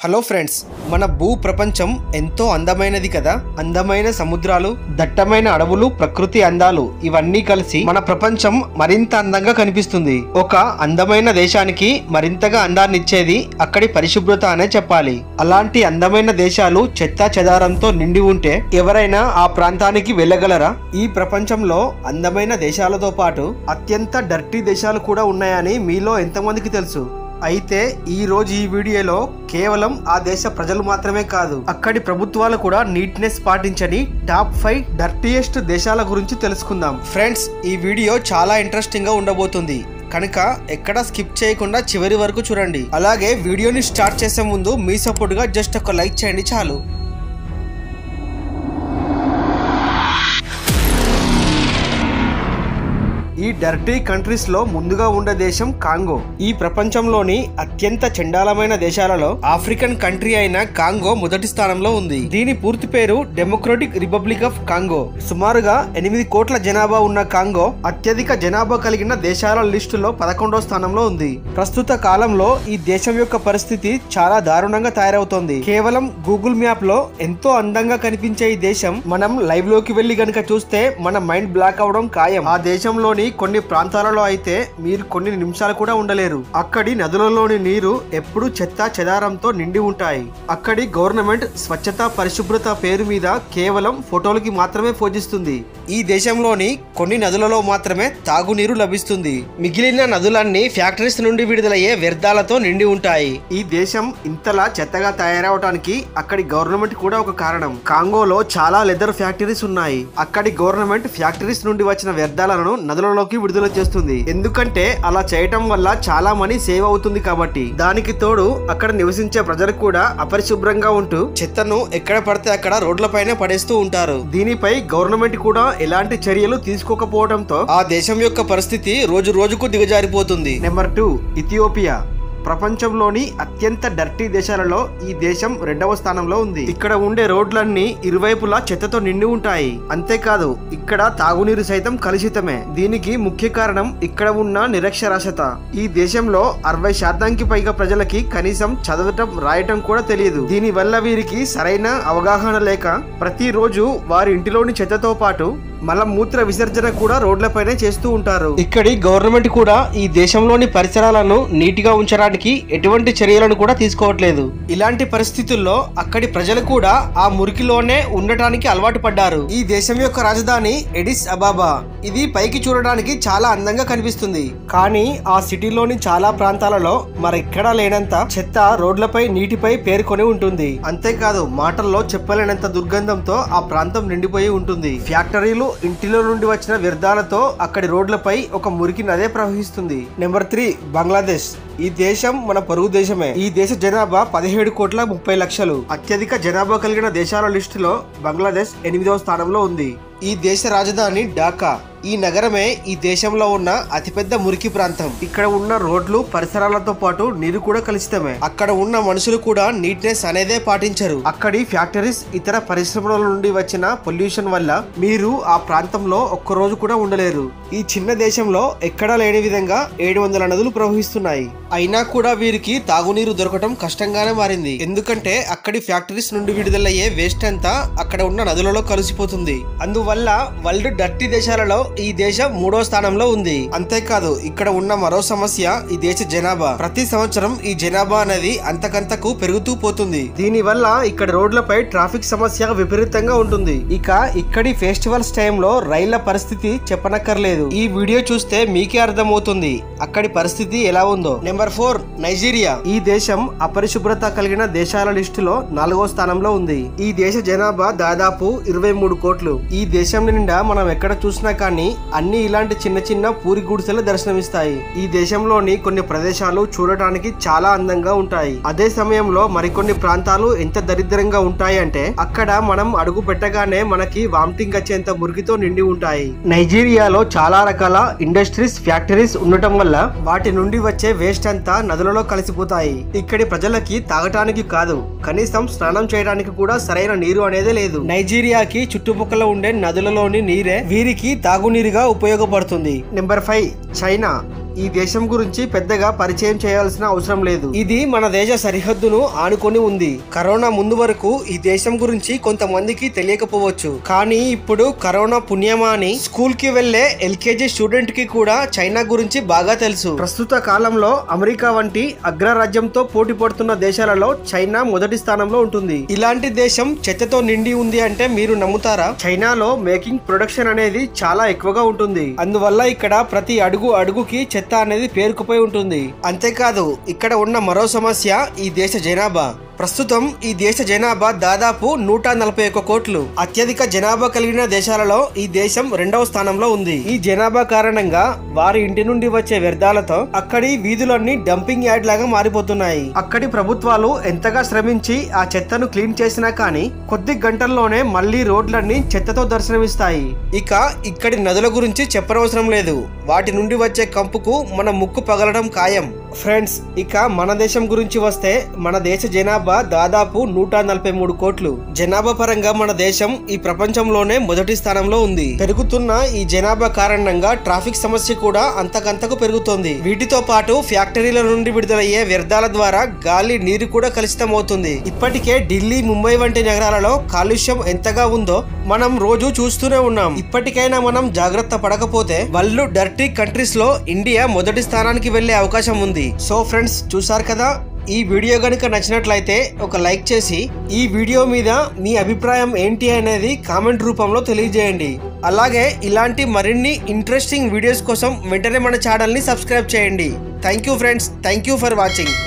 Hello friends, మన భూ ప్రపంచం ఎంతో అందమైనది కదా. అందమైన సముద్రాలు, దట్టమైన అడవులు, ప్రకృతి అందాలు ఇవన్నీ కలిసి మన ప్రపంచం మరింత అందంగా కనిపిస్తుంది. ఒక అందమైన దేశానికి మరింతగా అందాన్ని ఇచ్చేది అక్కడి పరిశుభ్రత అనే చెప్పాలి. అలాంటి అందమైన దేశాలు చెత్తా చెదారంతో నిండి ఉంటే ఎవరైనా ఆ ప్రాంతానికి వెళ్ళగలరా? ఈ ప్రపంచంలో అందమైన దేశాలతో పాటు అత్యంత డర్టీ దేశాలు కూడా ఉన్నాయని మీలో ఎంతమందికి తెలుసు? అయితే ఈ రోజు ఈ వీడియోలో కేవలం ఆ దేశ ప్రజలు మాత్రమే కాదు, అక్కడి ప్రభుత్వాలు కూడా నీట్నెస్ పాటించని టాప్ 5 డర్టీయెస్ట్ దేశాల గురించి తెలుసుకుందాం. ఫ్రెండ్స్, ఈ వీడియో చాలా ఇంట్రెస్టింగ్ గా ఉండబోతుంది కనుక ఎక్కడ స్కిప్ చేయకుండా చివరి వరకు చూడండి. అలాగే వీడియోని స్టార్ట్ చేసే ముందు మీ సపోర్ట్ గా జస్ట్ ఒక లైక్ చేయండి చాలు. ఈ డర్టీ కంట్రీస్ లో ముందుగా ఉండే దేశం కాంగో. ఈ ప్రపంచంలోని అత్యంత చండాలమైన దేశాలలో ఆఫ్రికన్ కంట్రీ అయిన కాంగో మొదటి స్థానంలో ఉంది. దీని పూర్తి పేరు డెమోక్రటిక్ రిపబ్లిక్ ఆఫ్ కాంగో. సుమారుగా 8 కోట్ల జనాభా ఉన్న కాంగో అత్యధిక జనాభా కలిగిన దేశాల లిస్టులో 11వ స్థానంలో ఉంది. ప్రస్తుత కాలంలో ఈ దేశం యొక్క పరిస్థితి చాలా దారుణంగా తయారవుతోంది. కేవలం గూగుల్ మ్యాప్ లో ఎంతో అందంగా కనిపించే ఈ దేశం మనం లైవ్ లోకి వెళ్లి గనుక చూస్తే మన మైండ్ బ్లాక్ అవడం ఖాయం. ఆ దేశంలోని కొన్ని ప్రాంతాలలో అయితే మీరు కొన్ని నిమిషాలు కూడా ఉండలేరు. అక్కడి నదులలోని నీరు ఎప్పుడూ చెత్త చెదారంతో నిండి ఉంటాయి. అక్కడి గవర్నమెంట్ స్వచ్ఛత పరిశుభ్రత పేరు మీద కేవలం ఫోటోలకి మాత్రమే పూజిస్తుంది. ఈ దేశంలోని కొన్ని నదులలో మాత్రమే తాగునీరు లభిస్తుంది. మిగిలిన నదులన్నీ ఫ్యాక్టరీస్ నుండి విడుదలయ్యే వ్యర్థాలతో నిండి ఉంటాయి. ఈ దేశం ఇంతలా చెత్తగా తయారవడానికి అక్కడి గవర్నమెంట్ కూడా ఒక కారణం. కాంగోలో చాలా లెదర్ ఫ్యాక్టరీస్ ఉన్నాయి. అక్కడి గవర్నమెంట్ ఫ్యాక్టరీస్ నుండి వచ్చిన వ్యర్థాలను నదులలో విడుదల చేస్తుంది. ఎందుకంటే అలా చేయటం వల్ల చాలా మనీ సేవ్ అవుతుంది కాబట్టి. దానికి తోడు అక్కడ నివసించే ప్రజలు కూడా అపరిశుభ్రంగా ఉంటూ చెత్తను ఎక్కడ పడితే అక్కడ రోడ్లపైనే పడేస్తూ ఉంటారు. దీనిపై గవర్నమెంట్ కూడా ఎలాంటి చర్యలు తీసుకోకపోవడంతో ఆ దేశం యొక్క పరిస్థితి రోజు రోజుకు దిగజారిపోతుంది. Number 2, Ethiopia. ప్రపంచంలోని అత్యంత డర్టీ దేశాలలో ఈ దేశం 2వ స్థానంలో ఉంది. ఇక్కడ ఉండే రోడ్లన్నీ ఇరువైపులా చెత్తతో నిండి ఉంటాయి. అంతేకాదు ఇక్కడ తాగునీరు సైతం కలుషితమే. దీనికి ముఖ్య కారణం ఇక్కడ ఉన్న నిరక్షరాస్యత. ఈ దేశంలో 60% పైగా ప్రజలకి కనీసం చదవటం రాయటం కూడా తెలియదు. దీని వల్ల వీరికి సరైన అవగాహన లేక ప్రతిరోజు వారి ఇంటిలోని చెత్తతో పాటు మలమూత్ర విసర్జన కూడా రోడ్లపైనే చేస్తూ ఉంటారు. ఇక్కడి గవర్నమెంట్ కూడా ఈ దేశంలోని పరిసరాలను నీటిగా ఉంచడానికి ఎటువంటి చర్యలను కూడా తీసుకోవట్లేదు. ఇలాంటి పరిస్థితుల్లో అక్కడి ప్రజలు కూడా ఆ మురికిలోనే ఉండటానికి అలవాటు పడ్డారు. ఈ దేశం యొక్క రాజధాని ఎడిస్ అబాబా. ఇది పైకి చూడడానికి చాలా అందంగా కనిపిస్తుంది. కానీ ఆ సిటీలోని చాలా ప్రాంతాలలో మరెక్కడా లేనంత చెత్త రోడ్లపై నీటిపై పేరుకొని ఉంటుంది. అంతేకాదు మాటల్లో చెప్పలేనంత దుర్గంధంతో ఆ ప్రాంతం నిండిపోయి ఉంటుంది. ఫ్యాక్టరీలు, ఇంటిలో నుండి వచ్చిన వ్యర్థాలతో అక్కడి రోడ్లపై ఒక మురికి నదే ప్రవహిస్తుంది. నెంబర్ 3, బంగ్లాదేశ్. ఈ దేశం మన పొరుగు దేశమే. ఈ దేశ జనాభా 17,30,00,000. అత్యధిక జనాభా కలిగిన దేశాల లిస్టులో బంగ్లాదేశ్ 8వ స్థానంలో ఉంది. ఈ దేశ రాజధాని ఢాకా. ఈ నగరమే ఈ దేశంలో ఉన్న అతిపెద్ద మురికి ప్రాంతం. ఇక్కడ ఉన్న రోడ్లు, పరిసరాలతో పాటు నీరు కూడా కలుషితమే. అక్కడ ఉన్న మనుషులు కూడా నీట్నెస్ అనేదే పాటించరు. అక్కడి ఫ్యాక్టరీస్, ఇతర పరిశ్రమల నుండి వచ్చిన పొల్యూషన్ వల్ల మీరు ఆ ప్రాంతంలో ఒక్కరోజు కూడా ఉండలేరు. ఈ చిన్న దేశంలో ఎక్కడా లేని విధంగా 700 నదులు ప్రవహిస్తున్నాయి. అయినా కూడా వీరికి తాగునీరు దొరకటం కష్టంగానే మారింది. ఎందుకంటే అక్కడి ఫ్యాక్టరీస్ నుండి విడుదలయ్యే వేస్ట్ అంతా అక్కడ ఉన్న నదులలో కలిసిపోతుంది. అందువల్ల వరల్డ్ డర్టీ దేశాలలో ఈ దేశం 3వ స్థానంలో ఉంది. అంతేకాదు ఇక్కడ ఉన్న మరో సమస్య ఈ దేశ జనాభా. ప్రతి సంవత్సరం ఈ జనాభా అనేది అంతకంతకు పెరుగుతూ పోతుంది. దీని వల్ల ఇక్కడ రోడ్లపై ట్రాఫిక్ సమస్య విపరీతంగా ఉంటుంది. ఇక ఇక్కడి ఫెస్టివల్స్ టైంలో రైళ్ల పరిస్థితి చెప్పనక్కర్లేదు. ఈ వీడియో చూస్తే మీకే అర్థమవుతుంది అక్కడి పరిస్థితి ఎలా ఉందో. Number 4, Nigeria. ఈ దేశం అపరిశుభ్రత కలిగిన దేశాల లిస్టులో 4వ స్థానంలో ఉంది. ఈ దేశ జనాభా దాదాపు 23 కోట్లు. ఈ దేశం నిండా మనం ఎక్కడ చూసినా కానీ అన్ని ఇలాంటి చిన్న చిన్న పూరి గుడిసెలు దర్శనమిస్తాయి. ఈ దేశంలోని కొన్ని ప్రదేశాలు చూడటానికి చాలా అందంగా ఉంటాయి. అదే సమయంలో మరికొన్ని ప్రాంతాలు ఎంత దరిద్రంగా ఉంటాయి అంటే అక్కడ మనం అడుగు పెట్టగానే మనకి వామిటింగ్ వచ్చేంత మురికితో నిండి ఉంటాయి. నైజీరియాలో చాలా రకాల ఇండస్ట్రీస్, ఫ్యాక్టరీస్ ఉండటం వల్ల వాటి నుండి వచ్చే వేస్ట్ అంతా నదులలో కలిసిపోతాయి. ఇక్కడి ప్రజలకి తాగటానికి కాదు, కనీసం స్నానం చేయడానికి కూడా సరైన నీరు అనేది లేదు. నైజీరియాకి చుట్టుపక్కల ఉండే నదులలోని నీరే వీరికి తాగునీరుగా ఉపయోగపడుతుంది. Number 5, China. ఈ దేశం గురించి పెద్దగా పరిచయం చేయాల్సిన అవసరం లేదు. ఇది మన దేశ సరిహద్దును ఆనుకొని ఉంది. కరోనా ముందు వరకు ఈ దేశం గురించి కొంతమందికి తెలియకపోవచ్చు, కానీ ఇప్పుడు కరోనా పుణ్యమా అని స్కూల్ కి వెళ్లే ఎల్కేజీ స్టూడెంట్ కి కూడా చైనా గురించి బాగా తెలుసు. ప్రస్తుత కాలంలో అమెరికా వంటి అగ్రరాజ్యంతో పోటీ పడుతున్న దేశాలలో చైనా మొదటి స్థానంలో ఉంటుంది. ఇలాంటి దేశం చెత్తతో నిండి ఉంది అంటే మీరు నమ్ముతారా? చైనాలో మేకింగ్ ప్రొడక్షన్ అనేది చాలా ఎక్కువగా ఉంటుంది. అందువల్ల ఇక్కడ ప్రతి అడుగుకి చెత్త అనేది పేరుకుపోయి ఉంటుంది. అంతేకాదు ఇక్కడ ఉన్న మరో సమస్య ఈ దేశ జనాభా. ప్రస్తుతం ఈ దేశ జనాభా దాదాపు 141 కోట్లు. అత్యధిక జనాభా కలిగిన దేశాలలో ఈ దేశం 2వ స్థానంలో ఉంది. ఈ జనాభా కారణంగా వారి ఇంటి నుండి వచ్చే వ్యర్థాలతో అక్కడి వీధులన్నీ డంపింగ్ యార్డ్ లాగా మారిపోతున్నాయి. అక్కడి ప్రభుత్వాలు ఎంతగా శ్రమించి ఆ చెత్తను క్లీన్ చేసినా కానీ కొద్ది గంటల్లోనే మళ్లీ రోడ్లన్నీ చెత్తతో దర్శనమిస్తాయి. ఇక ఇక్కడి నదుల గురించి చెప్పనవసరం లేదు. వాటి నుండి వచ్చే కంపుకు మన ముక్కు పగలడం ఖాయం. ఫ్రెండ్స్, ఇక మన దేశం గురించి వస్తే మన దేశ జనాభా దాదాపు 143 కోట్లు. జనాభా పరంగా మన దేశం ఈ ప్రపంచంలోనే మొదటి స్థానంలో ఉంది. పెరుగుతున్న ఈ జనాభా కారణంగా ట్రాఫిక్ సమస్య కూడా అంతకంతకు పెరుగుతోంది. వీటితో పాటు ఫ్యాక్టరీల నుండి విడుదలయ్యే వ్యర్థాల ద్వారా గాలి, నీరు కూడా కలుషితం అవుతుంది. ఇప్పటికే ఢిల్లీ, ముంబై వంటి నగరాలలో కాలుష్యం ఎంతగా ఉందో మనం రోజు చూస్తూనే ఉన్నాం. ఇప్పటికైనా మనం జాగ్రత్త పడకపోతే వరల్డ్ డర్టీ కంట్రీస్ లో ఇండియా మొదటి స్థానానికి వెళ్లే అవకాశం ఉంది. సో ఫ్రెండ్స్, చూసారు కదా, ఈ వీడియో గనుక నచ్చినట్లయితే ఒక లైక్ చేసి ఈ వీడియో మీద మీ అభిప్రాయం ఏంటి అనేది కామెంట్ రూపంలో తెలియజేయండి. అలాగే ఇలాంటి మరిన్ని ఇంట్రెస్టింగ్ వీడియోస్ కోసం వెంటనే మన ఛానల్ ని సబ్స్క్రైబ్ చేయండి. Thank you friends, thank you for watching.